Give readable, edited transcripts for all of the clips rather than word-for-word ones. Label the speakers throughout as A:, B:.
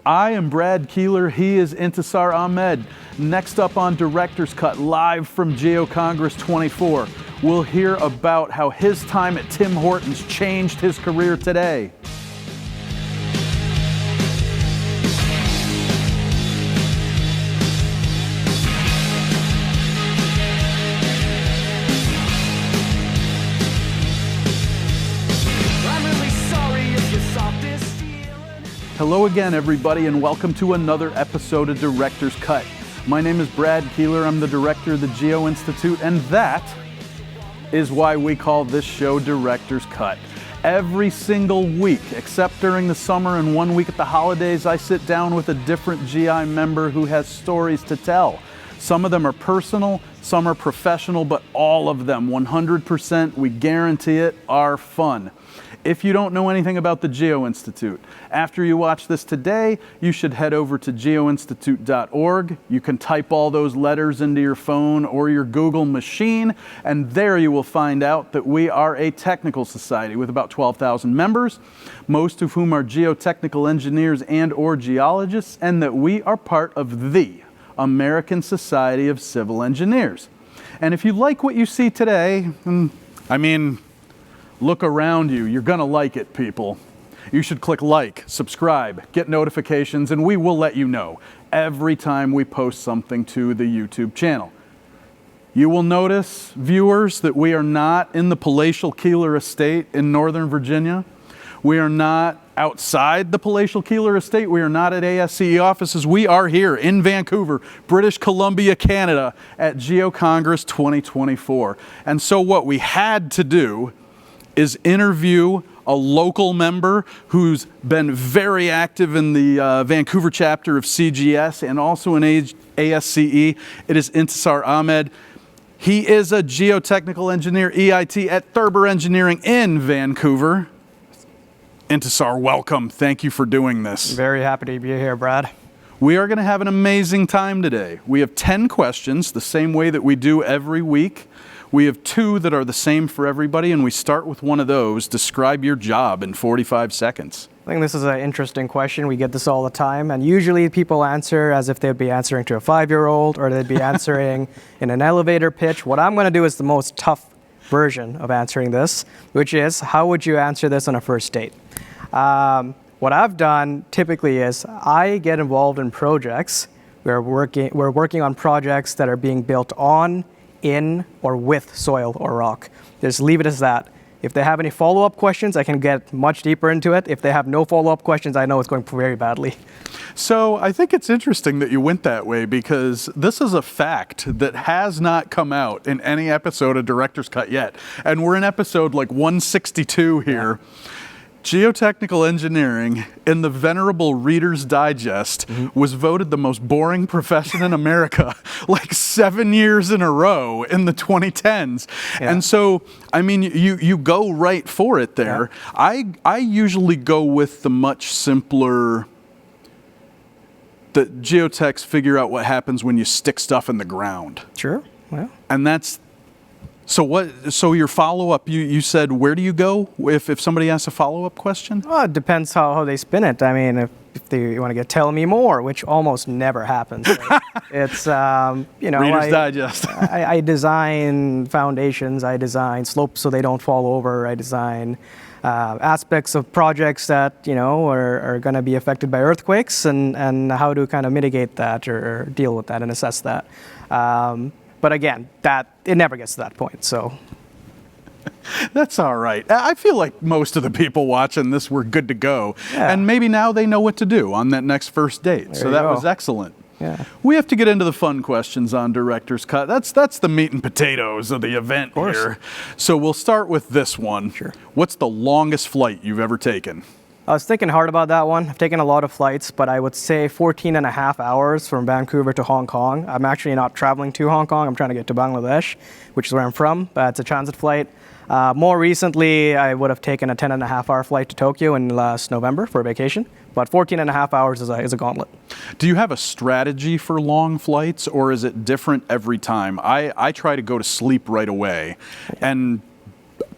A: I am Brad Keeler. He is Intisar Ahmed. Next up on Director's Cut, live from Geo Congress 24, we'll hear about how his time at Tim Hortons changed his career today. Hello again, everybody, and welcome to another episode of Director's Cut. My name is Brad Keeler. I'm the director of the Geo Institute, and that is why we call this show Director's Cut. Every single week, except during the summer and 1 week at the holidays, I sit down with a different GI member who has stories to tell. Some of them are personal, some are professional, but all of them, 100%, we guarantee it, are fun. If you don't know anything about the Geo Institute, after you watch this today, you should head over to geoinstitute.org. You can type all those letters into your phone or your Google machine, and there you will find out that we are a technical society with about 12,000 members, most of whom are geotechnical engineers and or geologists, and that we are part of the American Society of Civil Engineers. And if you like what you see today, look around you. You're gonna like it, people. You should click like, subscribe, get notifications, and we will let you know every time we post something to the YouTube channel. You will notice, viewers, that we are not in the palatial Keeler Estate in Northern Virginia. We are not outside the palatial Keeler Estate. We are not at ASCE offices. We are here in Vancouver, British Columbia, Canada, at Geo Congress 2024. And so what we had to do is interview a local member who's been very active in the Vancouver chapter of CGS and also in ASCE. It is Intisar Ahmed. He is a geotechnical engineer, EIT, at Thurber Engineering in Vancouver. Intisar, welcome. Thank you for doing this.
B: Very happy to be here, Brad.
A: We are going to have an amazing time today. We have 10 questions, the same way that we do every week. We have 2 that are the same for everybody, and we start with one of those. Describe your job in 45 seconds.
B: I think this is an interesting question. We get this all the time, and usually people answer as if they'd be answering to a 5-year-old or they'd be answering in an elevator pitch. What I'm going to do is the most tough version of answering this, which is, how would you answer this on a first date? What I've done typically is I get involved in projects. We're working on projects that are being built on, in, or with soil or rock. Just leave it as that. If they have any follow-up questions, I can get much deeper into it. If they have no follow-up questions, I know it's going very badly.
A: So I think it's interesting that you went that way, because this is a fact that has not come out in any episode of Director's Cut yet. And we're in episode like 162 here. Yeah. Geotechnical engineering in the venerable Reader's Digest was voted the most boring profession in America like 7 years in a row in the 2010s. Yeah. And so, you go right for it there. Yeah. I usually go with the much simpler, that geotechs figure out what happens when you stick stuff in the ground.
B: Sure, well.
A: And that's, so your follow-up, you said, where do you go if somebody asks a follow-up question?
B: Well, it depends how they spin it. I mean, if they want to tell me more, which almost never happens. It's,
A: Reader's Digest.
B: I design foundations, I design slopes so they don't fall over, I design aspects of projects that, are going to be affected by earthquakes and how to kind of mitigate that or deal with that and assess that. But again, it never gets to that point, so.
A: That's all right. I feel like most of the people watching this were good to go. Yeah. And maybe now they know what to do on that next first date. So that was excellent.
B: Yeah.
A: We have to get into the fun questions on Director's Cut. That's the meat and potatoes of the event here. So we'll start with this one.
B: Sure.
A: What's the longest flight you've ever taken?
B: I was thinking hard about that one. I've taken a lot of flights, but I would say 14 and a half hours from Vancouver to Hong Kong. I'm actually not traveling to Hong Kong. I'm trying to get to Bangladesh, which is where I'm from. It's a transit flight. More recently, I would have taken a 10 and a half hour flight to Tokyo in last November for a vacation. But 14 and a half hours is a gauntlet.
A: Do you have a strategy for long flights, or is it different every time? I try to go to sleep right away and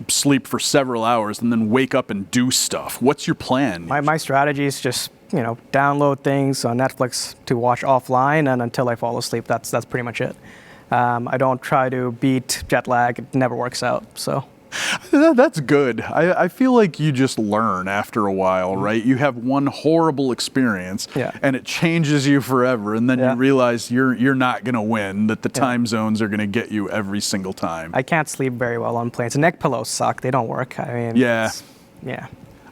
A: sleep for several hours and then wake up and do stuff. What's your plan?
B: My strategy is just download things on Netflix to watch offline, and until I fall asleep, that's pretty much it. I don't try to beat jet lag; it never works out. So.
A: That's good. I feel like you just learn after a while, right? You have one horrible experience, and it changes you forever, and then you realize you're not going to win, that the time zones are going to get you every single time.
B: I can't sleep very well on planes. The neck pillows suck. They don't work. I mean, yeah.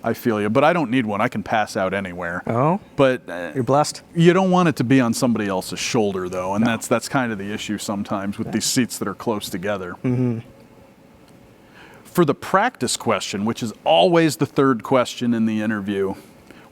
A: I feel you, but I don't need one. I can pass out anywhere.
B: Oh,
A: but
B: you're blessed.
A: You don't want it to be on somebody else's shoulder, though, and that's kind of the issue sometimes with these seats that are close together.
B: Mm-hmm.
A: For the practice question, which is always the third question in the interview,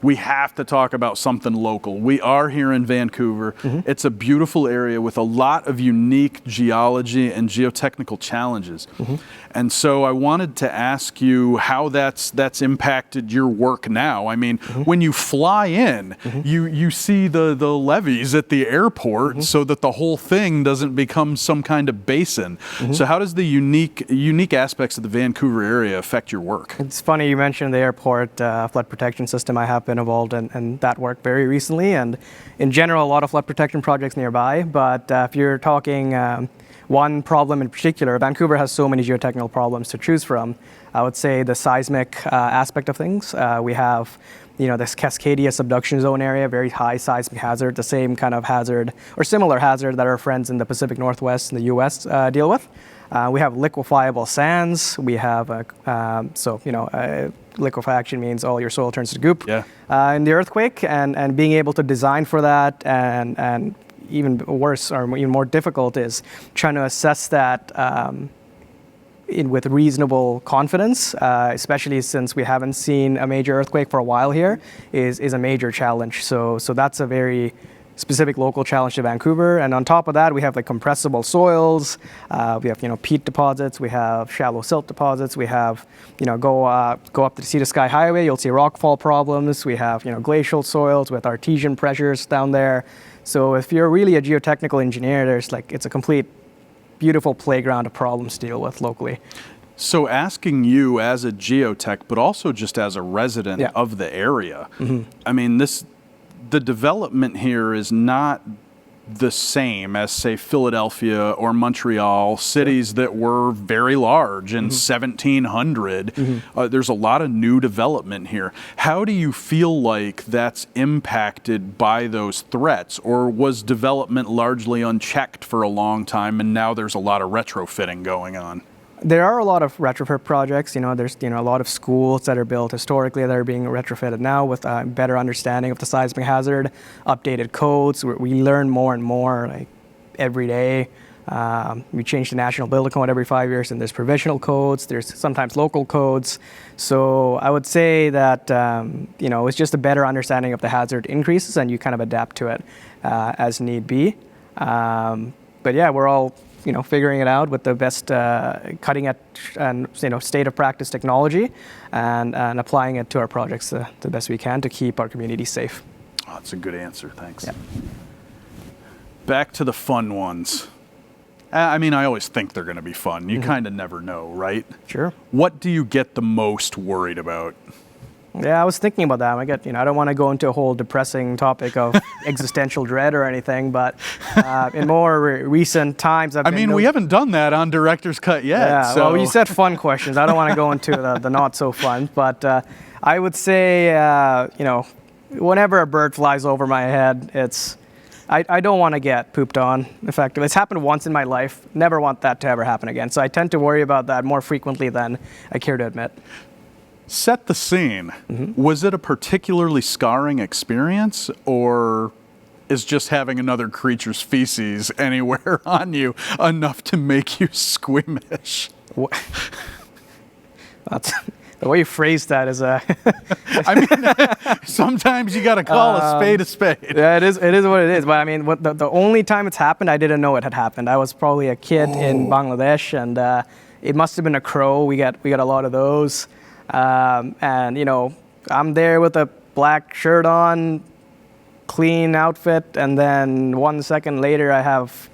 A: we have to talk about something local. We are here in Vancouver. Mm-hmm. It's a beautiful area with a lot of unique geology and geotechnical challenges. Mm-hmm. And so I wanted to ask you how that's impacted your work now. I mean, when you fly in, you see the levees at the airport so that the whole thing doesn't become some kind of basin. So how does the unique aspects of the Vancouver area affect your work?
B: It's funny you mentioned the airport flood protection system. I have been involved in that work very recently, and in general, a lot of flood protection projects nearby. But if you're talking one problem in particular, Vancouver has so many geotechnical problems to choose from. I would say the seismic aspect of things. We have, this Cascadia subduction zone area, very high seismic hazard, the same kind of hazard or similar hazard that our friends in the Pacific Northwest and the U.S. Deal with. We have liquefiable sands. We have, liquefaction means all your soil turns to goop in the earthquake, and being able to design for that, and even worse or even more difficult is trying to assess that with reasonable confidence, especially since we haven't seen a major earthquake for a while here, is a major challenge. So that's a very specific local challenge to Vancouver. And on top of that, we have compressible soils. We have peat deposits. We have shallow silt deposits. We have go up the Sea to Sky Highway. You'll see rockfall problems. We have glacial soils with artesian pressures down there. So if you're really a geotechnical engineer, it's a complete beautiful playground of problems to deal with locally.
A: So asking you as a geotech, but also just as a resident of the area, I mean, the development here is not the same as, say, Philadelphia or Montreal, cities that were very large in 1700. There's a lot of new development here. How do you feel like that's impacted by those threats, or was development largely unchecked for a long time and now there's a lot of retrofitting going on?
B: There are a lot of retrofit projects. There's a lot of schools that are built historically that are being retrofitted now with a better understanding of the seismic hazard, updated codes. We learn more and more every day. We change the national building code every 5 years, and there's provisional codes. There's sometimes local codes. So I would say that it's just a better understanding of the hazard increases, and you kind of adapt to it as need be. But yeah, we're all figuring it out with the best cutting edge and state of practice technology, and applying it to our projects the best we can to keep our community safe.
A: Oh, that's a good answer. Thanks. Yeah. Back to the fun ones. I mean, I always think they're going to be fun. You kind of never know, right?
B: Sure.
A: What do you get the most worried about?
B: Yeah, I was thinking about that. I don't want to go into a whole depressing topic of existential dread or anything, but in more recent times,
A: we haven't done that on Director's Cut yet.
B: Yeah,
A: so.
B: Well, you said fun questions. I don't want to go into the not so fun, but I would say, whenever a bird flies over my head, I don't want to get pooped on. In fact, it's happened once in my life. Never want that to ever happen again. So I tend to worry about that more frequently than I care to admit.
A: Set the scene. Was it a particularly scarring experience, or is just having another creature's feces anywhere on you enough to make you squeamish?
B: That's, the way you phrase that is
A: sometimes you got to call a spade a spade.
B: Yeah, it is what it is. But the only time it's happened, I didn't know it had happened. I was probably a kid in Bangladesh, and it must have been a crow. We got a lot of those. I'm there with a black shirt on, clean outfit, and then 1 second later I have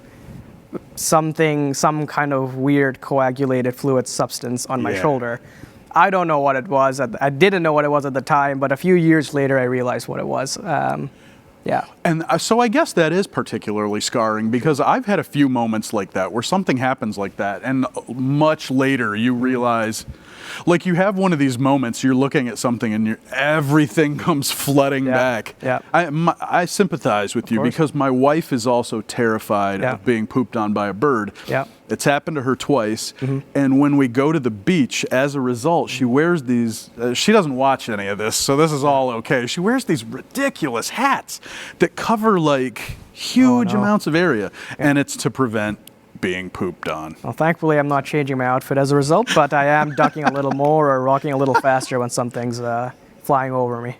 B: some kind of weird coagulated fluid substance on my shoulder. I don't know what it was. I didn't know what it was at the time, but a few years later, I realized what it was. Yeah.
A: And so I guess that is particularly scarring, because I've had a few moments like that where something happens like that, and much later you realize, like, you have one of these moments, you're looking at something and everything comes flooding back.
B: Yeah.
A: I sympathize with you, because my wife is also terrified of being pooped on by a bird.
B: Yeah.
A: It's happened to her twice, and when we go to the beach, as a result, she wears these, she doesn't watch any of this, so this is all okay. She wears these ridiculous hats that cover like huge amounts of area, and it's to prevent being pooped on.
B: Well, thankfully, I'm not changing my outfit as a result, but I am ducking a little more or rocking a little faster when something's flying over me.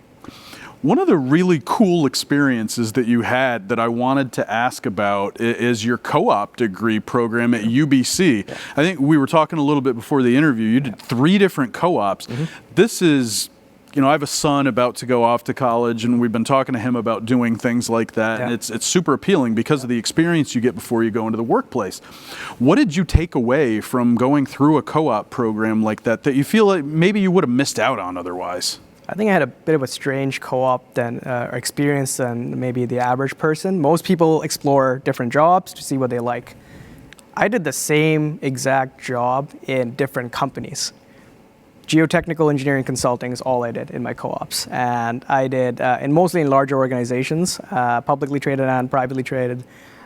A: One of the really cool experiences that you had that I wanted to ask about is your co-op degree program at UBC. I think we were talking a little bit before the interview. You did 3 different co-ops. This is, you know, I have a son about to go off to college, and we've been talking to him about doing things like that. And it's super appealing because of the experience you get before you go into the workplace. What did you take away from going through a co-op program like that that you feel like maybe you would have missed out on otherwise?
B: I think I had a bit of a strange co-op experience than maybe the average person. Most people explore different jobs to see what they like. I did the same exact job in different companies. Geotechnical engineering consulting is all I did in my co-ops. And I did, and mostly in larger organizations, publicly traded and privately traded,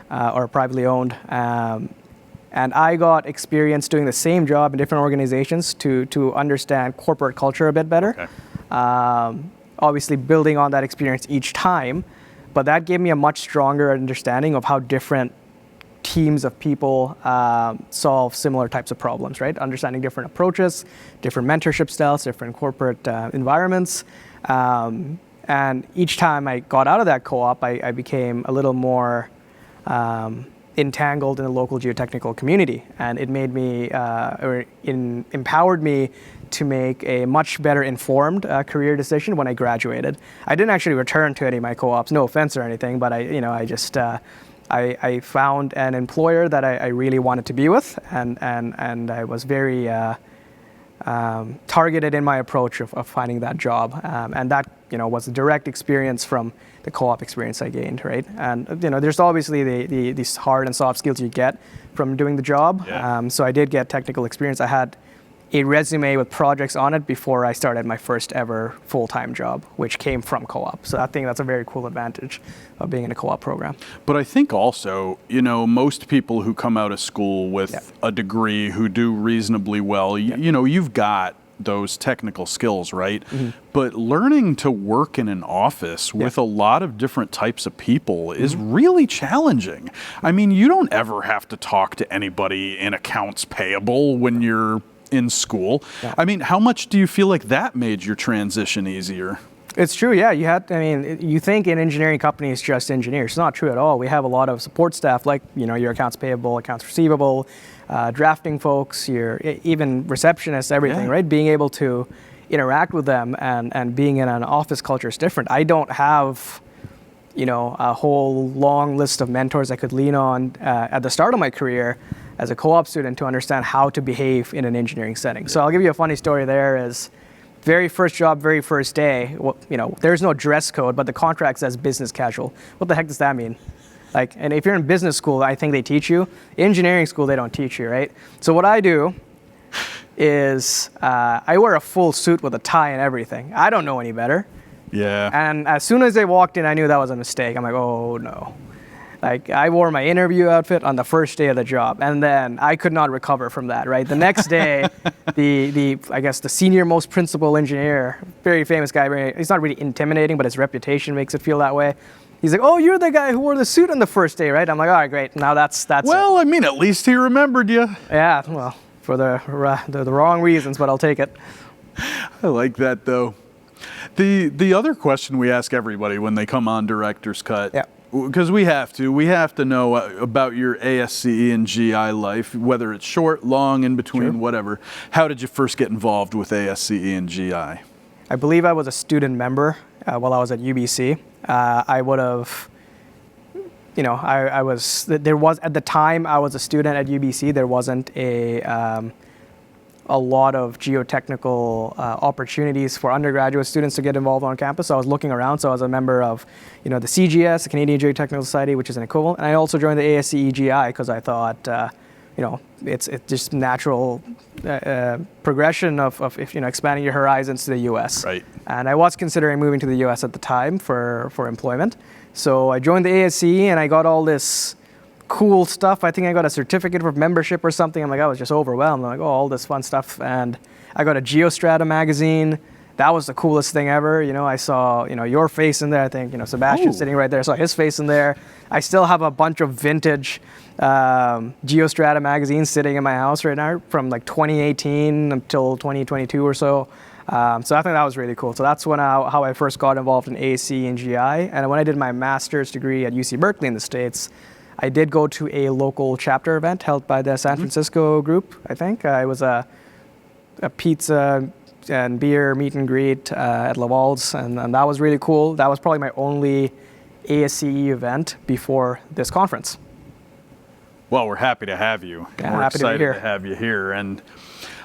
B: or privately owned. And I got experience doing the same job in different organizations to understand corporate culture a bit better. Okay. Obviously building on that experience each time, but that gave me a much stronger understanding of how different teams of people solve similar types of problems, right? Understanding different approaches, different mentorship styles, different corporate environments. And each time I got out of that co-op, I became a little more entangled in the local geotechnical community. And it made me, empowered me to make a much better informed career decision when I graduated. I didn't actually return to any of my co-ops, no offense or anything, but I found an employer that I really wanted to be with, and I was very targeted in my approach of finding that job, and that was a direct experience from the co-op experience I gained, right? And there's obviously these hard and soft skills you get from doing the job. Yeah. So I did get technical experience. I had a resume with projects on it before I started my first ever full-time job, which came from co-op. So I think that's a very cool advantage of being in a co-op program.
A: But I think also, most people who come out of school with a degree who do reasonably well, you've got those technical skills, right? Mm-hmm. But learning to work in an office with a lot of different types of people is really challenging. I mean, you don't ever have to talk to anybody in accounts payable when you're in school. Yeah. I mean, how much do you feel like that made your transition easier?
B: It's true, yeah. You think in engineering companies just engineers. It's not true at all. We have a lot of support staff, like your accounts payable, accounts receivable, drafting folks, your even receptionists, everything, right? Being able to interact with them and being in an office culture is different. I don't have a whole long list of mentors I could lean on at the start of my career as a co-op student to understand how to behave in an engineering setting. So I'll give you a funny story there is, very first job, very first day, there's no dress code, but the contract says business casual. What the heck does that mean? And if you're in business school, I think they teach you. Engineering school, they don't teach you, right? So what I do is I wear a full suit with a tie and everything. I don't know any better.
A: Yeah.
B: And as soon as they walked in, I knew that was a mistake. I'm like, oh no. I wore my interview outfit on the first day of the job, and then I could not recover from that, right? The next day, I guess the senior most principal engineer, very famous guy, he's not really intimidating, but his reputation makes it feel that way. He's like, oh, you're the guy who wore the suit on the first day, right? I'm like, all right, great. Now that's
A: well, I mean, at least he remembered you.
B: Yeah, well, for the wrong reasons, but I'll take it.
A: I like that, though. The other question we ask everybody when they come on Director's Cut, because we have to know about your ASCE and GI life, whether it's short, long, in between, whatever. How did you first get involved with ASCE and GI?
B: I believe I was a student member while I was at UBC. I would have, there was, at the time I was a student at UBC, there wasn't a a lot of geotechnical opportunities for undergraduate students to get involved on campus. So I was looking around. So I was a member of, the CGS, the Canadian Geotechnical Society, which is an equivalent, and I also joined the ASC EGI because I thought, it's just natural progression of expanding your horizons to the U.S.
A: Right.
B: And I was considering moving to the U.S. at the time for employment. So I joined the ASC and I got all this cool stuff. I think I got a certificate of membership or something. I'm like, I was just overwhelmed. I'm like, all this fun stuff. And I got a Geostrata magazine. That was the coolest thing ever. I saw, your face in there. I think, Sebastian
A: Ooh.
B: sitting right there. I saw his face in there. I still have a bunch of vintage Geostrata magazines sitting in my house right now from like 2018 until 2022 or so. So I think that was really cool. So that's how I first got involved in ASC and GI. And when I did my master's degree at UC Berkeley in the States, I did go to a local chapter event held by the San Francisco group, I think. It was a pizza and beer meet and greet at Laval's, and that was really cool. That was probably my only ASCE event before this conference.
A: Well, we're happy to have you.
B: Yeah,
A: we're
B: happy to be
A: excited
B: here.
A: to have you here. And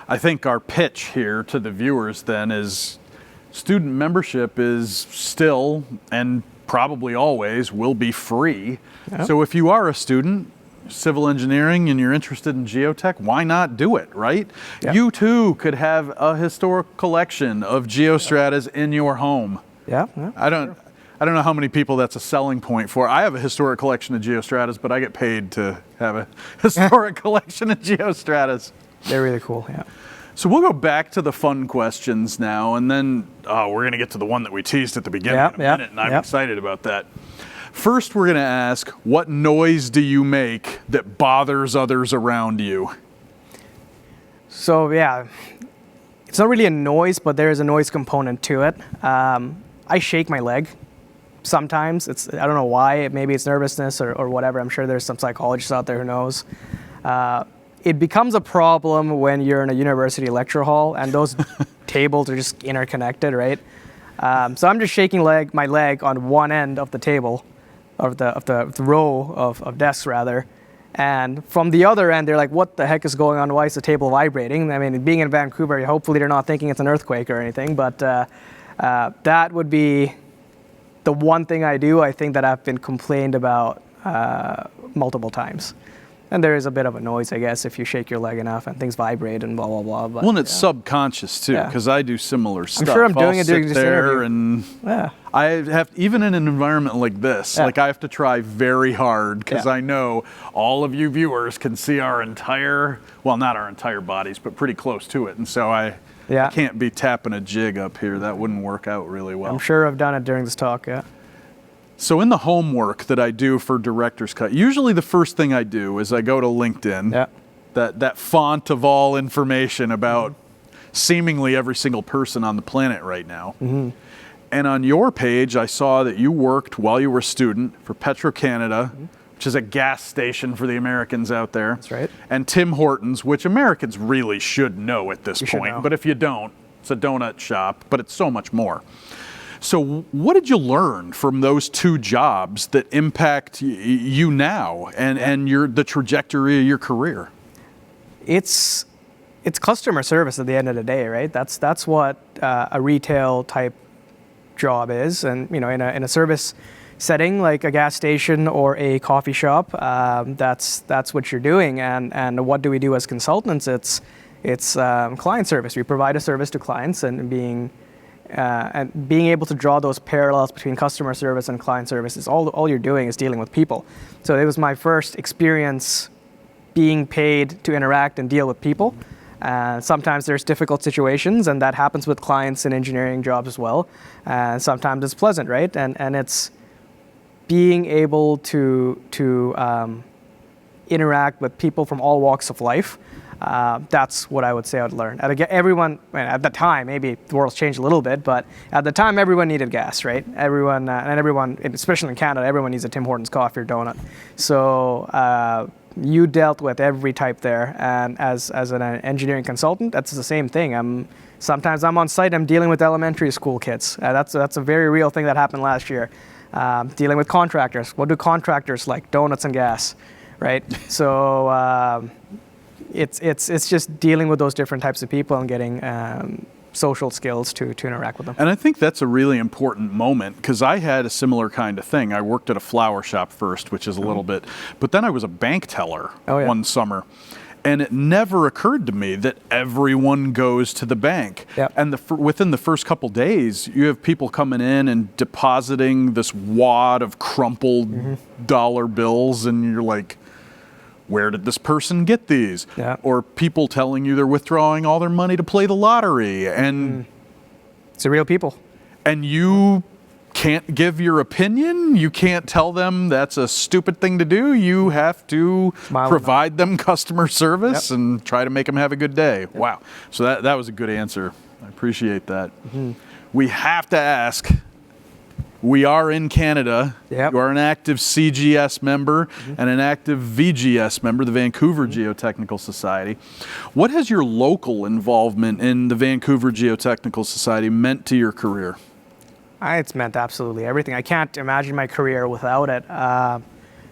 A: I think our pitch here to the viewers then is student membership is still and probably always will be free.
B: Yep.
A: So if you are a student, civil engineering, and you're interested in geotech, why not do it, right?
B: Yep.
A: You too could have a historic collection of geostratas in your home.
B: Yeah.
A: I don't know how many people that's a selling point for. I have a historic collection of geostratas, but I get paid to have a historic collection of geostratas.
B: They're really cool, yeah.
A: So we'll go back to the fun questions now, and then we're going to get to the one that we teased at the beginning in a minute, and I'm excited about that. First, we're going to ask, what noise do you make that bothers others around you?
B: So yeah, it's not really a noise, but there is a noise component to it. I shake my leg sometimes. I don't know why. Maybe it's nervousness or whatever. I'm sure there's some psychologists out there who knows. It becomes a problem when you're in a university lecture hall and those tables are just interconnected, right? So I'm just shaking my leg on one end of the table, of the row of desks rather, and from the other end they're like, "What the heck is going on? Why is the table vibrating?" I mean, being in Vancouver, hopefully they're not thinking it's an earthquake or anything, but that would be the one thing I do. I think that I've been complained about multiple times. And there is a bit of a noise, I guess, if you shake your leg enough and things vibrate and blah, blah, blah. But,
A: well, and it's subconscious, too, because I do similar stuff.
B: I'm sure I'm doing
A: I'll
B: it during
A: sit
B: this
A: there
B: interview.
A: and I have, even in an environment like this, like I have to try very hard because I know all of you viewers can see our entire, well, not our entire bodies, but pretty close to it. And so I can't be tapping a jig up here. That wouldn't work out really well.
B: I'm sure I've done it during this talk, yeah.
A: So in the homework that I do for Director's Cut, usually the first thing I do is I go to LinkedIn, that font of all information about seemingly every single person on the planet right now. Mm-hmm. And on your page, I saw that you worked while you were a student for Petro-Canada, which is a gas station for the Americans out there.
B: That's right.
A: And Tim Hortons, which Americans really should know at this point. But if you don't, it's a donut shop, but it's so much more. So what did you learn from those two jobs that impact you now and the trajectory of your career?
B: It's customer service at the end of the day, right? That's what a retail type job is, and in a service setting like a gas station or a coffee shop, that's what you're doing. And what do we do as consultants? It's client service. We provide a service to clients, and being able to draw those parallels between customer service and client service is all you're doing is dealing with people. So it was my first experience being paid to interact and deal with people. Sometimes there's difficult situations, and that happens with clients in engineering jobs as well. Sometimes it's pleasant, right? And it's being able to interact with people from all walks of life. That's what I would say I would learn. Everyone, at the time, maybe the world's changed a little bit, but at the time, everyone needed gas, right? Everyone, especially in Canada, everyone needs a Tim Hortons coffee or donut. So you dealt with every type there, and as an engineering consultant, that's the same thing. Sometimes I'm on site, I'm dealing with elementary school kids. That's a very real thing that happened last year. Dealing with contractors. What do contractors like? Donuts and gas, right? So it's just dealing with those different types of people and getting social skills to interact with them.
A: And I think that's a really important moment, because I had a similar kind of thing. I worked at a flower shop first, which is a little bit, but then I was a bank teller one summer. And it never occurred to me that everyone goes to the bank.
B: Yep.
A: And within the first couple days, you have people coming in and depositing this wad of crumpled dollar bills, and you're like, where did this person get these?
B: Yeah.
A: Or people telling you they're withdrawing all their money to play the lottery. And
B: it's the real people.
A: And you can't give your opinion. You can't tell them that's a stupid thing to do. You have to provide them customer service and try to make them have a good day. Yep. Wow. So that was a good answer. I appreciate that. We have to ask, we are in Canada.
B: Yep.
A: You are an active CGS member and an active VGS member, the Vancouver Geotechnical Society. What has your local involvement in the Vancouver Geotechnical Society meant to your career?
B: It's meant absolutely everything. I can't imagine my career without it.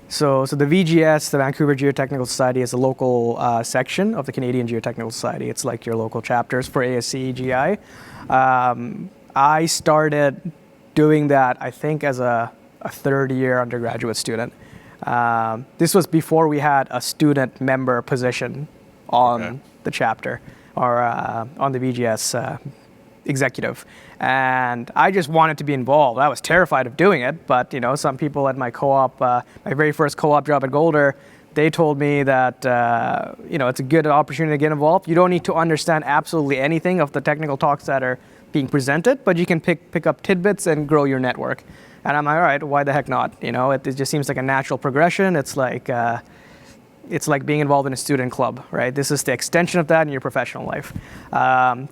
B: So the VGS, the Vancouver Geotechnical Society, is a local section of the Canadian Geotechnical Society. It's like your local chapters for ASC, GI. I started doing that, I think, as a third-year undergraduate student. This was before we had a student member position on the chapter or on the VGS executive, and I just wanted to be involved. I was terrified of doing it, but some people at my co-op, my very first co-op job at Golder, they told me that it's a good opportunity to get involved. You don't need to understand absolutely anything of the technical talks that are being presented, but you can pick up tidbits and grow your network. And I'm like, all right, why the heck not? It just seems like a natural progression. It's like being involved in a student club, right? This is the extension of that in your professional life.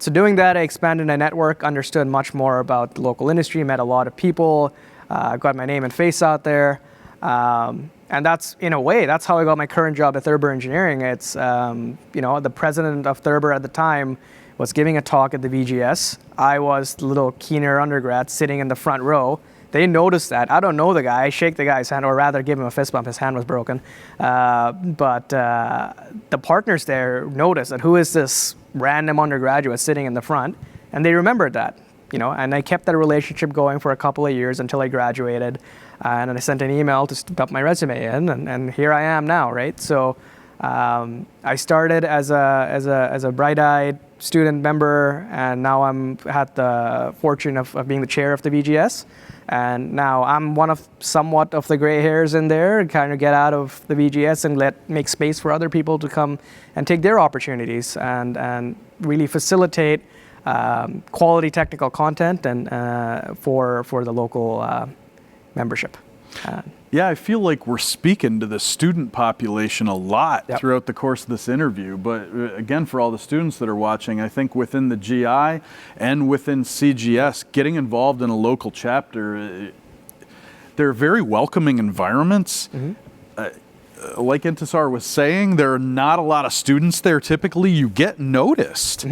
B: So doing that, I expanded my network, understood much more about the local industry, met a lot of people, got my name and face out there. And that's, in a way, that's how I got my current job at Thurber Engineering. It's, the president of Thurber at the time was giving a talk at the VGS. I was the little keener undergrad sitting in the front row. They noticed that. I don't know the guy. I shake the guy's hand, or rather give him a fist bump. His hand was broken. But the partners there noticed that who is this random undergraduate sitting in the front? And they remembered that, and I kept that relationship going for a couple of years until I graduated. And then I sent an email to dump my resume in, and here I am now, right? So I started as a bright-eyed student member, and now I'm had the fortune of being the chair of the VGS. And now I'm one of somewhat of the gray hairs in there, and kind of get out of the VGS and make space for other people to come and take their opportunities and really facilitate quality technical content and for the local membership.
A: Yeah, I feel like we're speaking to the student population a lot throughout the course of this interview. But again, for all the students that are watching, I think within the GI and within CGS, getting involved in a local chapter, they're very welcoming environments. Like Intisar was saying, there are not a lot of students there. Typically, you get noticed.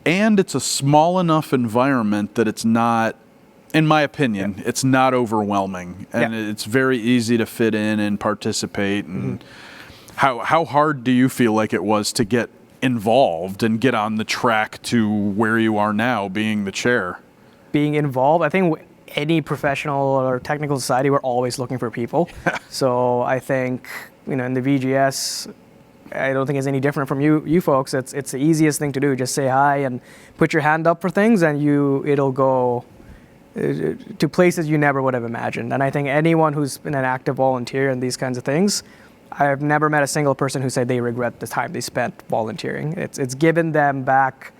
A: And it's a small enough environment that it's not, in my opinion, it's not overwhelming, and it's very easy to fit in and participate. And how hard do you feel like it was to get involved and get on the track to where you are now, being the chair? Being
B: involved, I think any professional or technical society, we're always looking for people. So I think, in the VGS, I don't think it's any different from you folks. It's the easiest thing to do. Just say hi and put your hand up for things, and it'll go to places you never would have imagined. And I think anyone who's been an active volunteer in these kinds of things, I've never met a single person who said they regret the time they spent volunteering. It's given them back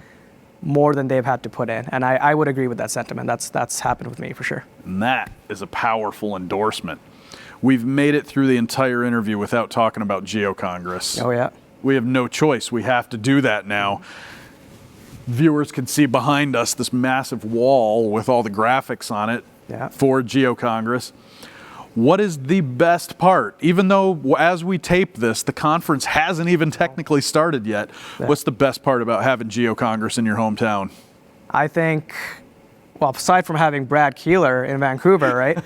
B: more than they've had to put in. And I would agree with that sentiment. That's happened with me for sure.
A: And that is a powerful endorsement. We've made it through the entire interview without talking about GeoCongress.
B: Oh yeah.
A: We have no choice. We have to do that now. Viewers can see behind us this massive wall with all the graphics on it for GeoCongress. What is the best part? Even though as we tape this, the conference hasn't even technically started yet, what's the best part about having GeoCongress in your hometown?
B: I think, well, aside from having Brad Keeler in Vancouver, right?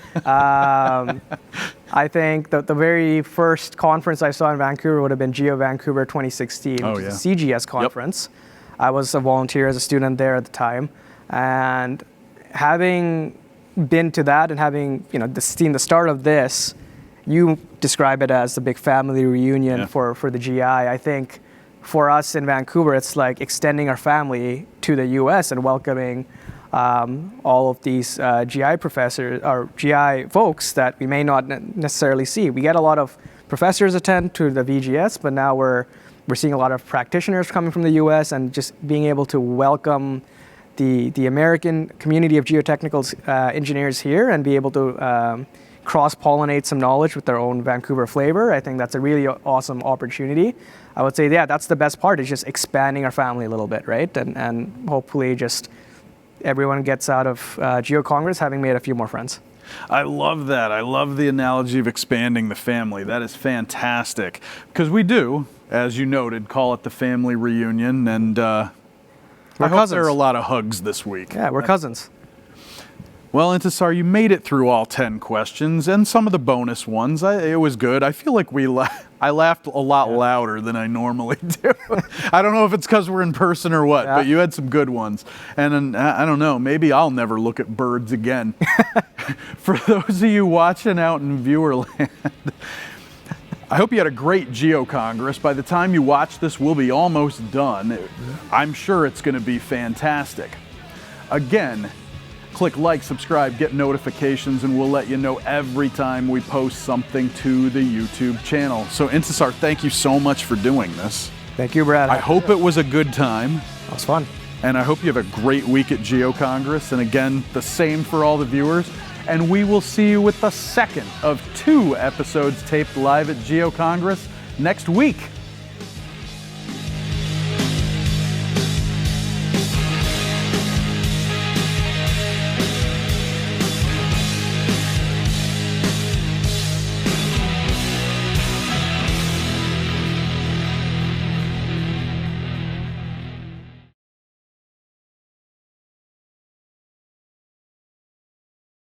B: I think that the very first conference I saw in Vancouver would have been Geo Vancouver 2016,
A: Oh,
B: which
A: yeah.
B: is a CGS conference. I was a volunteer as a student there at the time, and having been to that and having seen the start of this, you describe it as the big family reunion
A: Yeah.
B: for the GI. I think for us in Vancouver, it's like extending our family to the US and welcoming all of these GI professors or GI folks that we may not necessarily see. We get a lot of professors attend to the VGS, but now we're seeing a lot of practitioners coming from the US, and just being able to welcome the American community of geotechnical engineers here and be able to cross-pollinate some knowledge with their own Vancouver flavor. I think that's a really awesome opportunity. I would say, yeah, that's the best part, is just expanding our family a little bit, right? And hopefully just everyone gets out of Geo Congress having made a few more friends.
A: I love that. I love the analogy of expanding the family. That is fantastic. Because we do, as you noted, call it the family reunion, and I hope
B: cousins.
A: there are a lot of hugs this week.
B: Yeah, we're cousins.
A: Well, Intisar, you made it through all 10 questions and some of the bonus ones. It was good. I feel like I laughed a lot louder than I normally do. I don't know if it's because we're in person or what, but you had some good ones. And I don't know, maybe I'll never look at birds again. For those of you watching out in viewerland, I hope you had a great Geo Congress. By the time you watch this, we'll be almost done. I'm sure it's going to be fantastic. Again, click like, subscribe, get notifications, and we'll let you know every time we post something to the YouTube channel. So Intisar, thank you so much for doing this.
B: Thank you, Brad.
A: I hope it was a good time,
B: That was fun.
A: and I hope you have a great week at Geo Congress. And again, the same for all the viewers. And we will see you with the second of 2 episodes taped live at Geo Congress next week.